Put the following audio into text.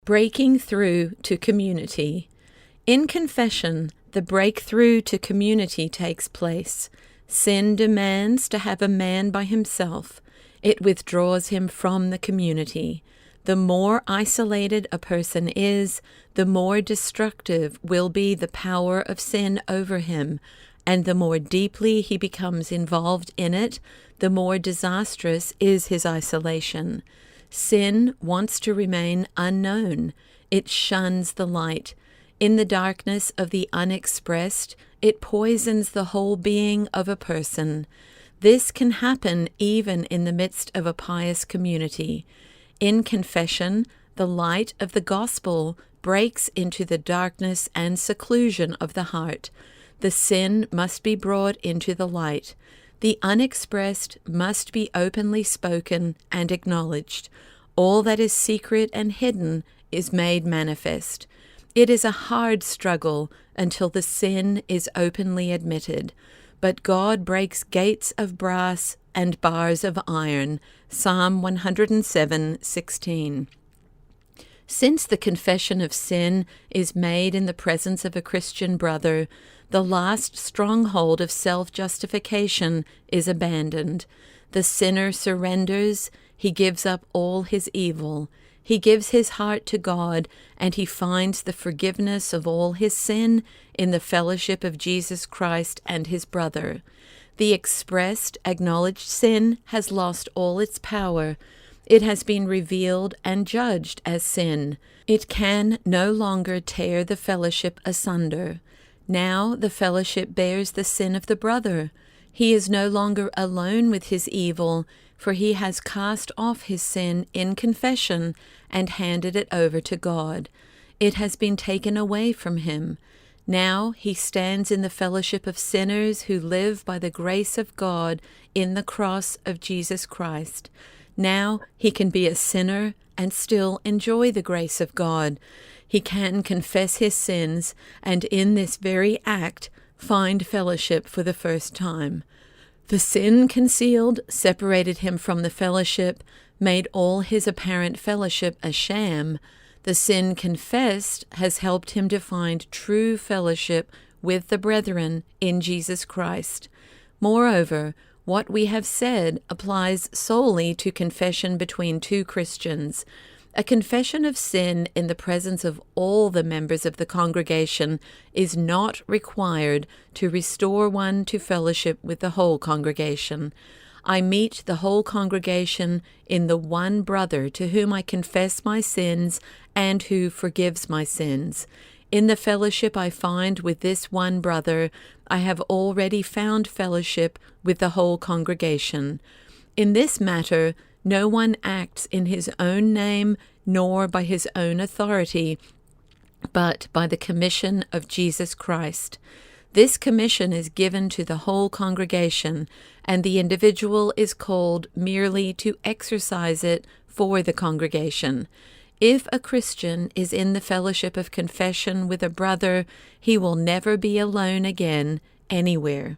Breaking through to community. In confession, the breakthrough to community takes place. Sin demands to have a man by himself. It withdraws him from the community. The more isolated a person is, the more destructive will be the power of sin over him, and the more deeply he becomes involved in it, the more disastrous is his isolation. Sin wants to remain unknown. It shuns the light. In the darkness of the unexpressed, it poisons the whole being of a person. This can happen even in the midst of a pious community. In confession, the light of the gospel breaks into the darkness and seclusion of the heart. The sin must be brought into the light. The unexpressed must be openly spoken and acknowledged. All that is secret and hidden is made manifest. It is a hard struggle until the sin is openly admitted. But God breaks gates of brass and bars of iron. Psalm 107:16. Since the confession of sin is made in the presence of a Christian brother, the last stronghold of self-justification is abandoned. The sinner surrenders. He gives up all his evil. He gives his heart to God, and he finds the forgiveness of all his sin in the fellowship of Jesus Christ and his brother. The expressed, acknowledged sin has lost all its power. It has been revealed and judged as sin. It can no longer tear the fellowship asunder. Now the fellowship bears the sin of the brother. He is no longer alone with his evil, for he has cast off his sin in confession and handed it over to God. It has been taken away from him. Now he stands in the fellowship of sinners who live by the grace of God in the cross of Jesus Christ. Now he can be a sinner and still enjoy the grace of God. He can confess his sins and in this very act find fellowship for the first time. The sin concealed separated him from the fellowship, made all his apparent fellowship a sham. The sin confessed has helped him to find true fellowship with the brethren in Jesus Christ. Moreover, what we have said applies solely to confession between two Christians. A confession of sin in the presence of all the members of the congregation is not required to restore one to fellowship with the whole congregation. I meet the whole congregation in the one brother to whom I confess my sins and who forgives my sins. In the fellowship I find with this one brother, I have already found fellowship with the whole congregation. In this matter, no one acts in his own name nor by his own authority, but by the commission of Jesus Christ. This commission is given to the whole congregation, and the individual is called merely to exercise it for the congregation. If a Christian is in the fellowship of confession with a brother, he will never be alone again anywhere.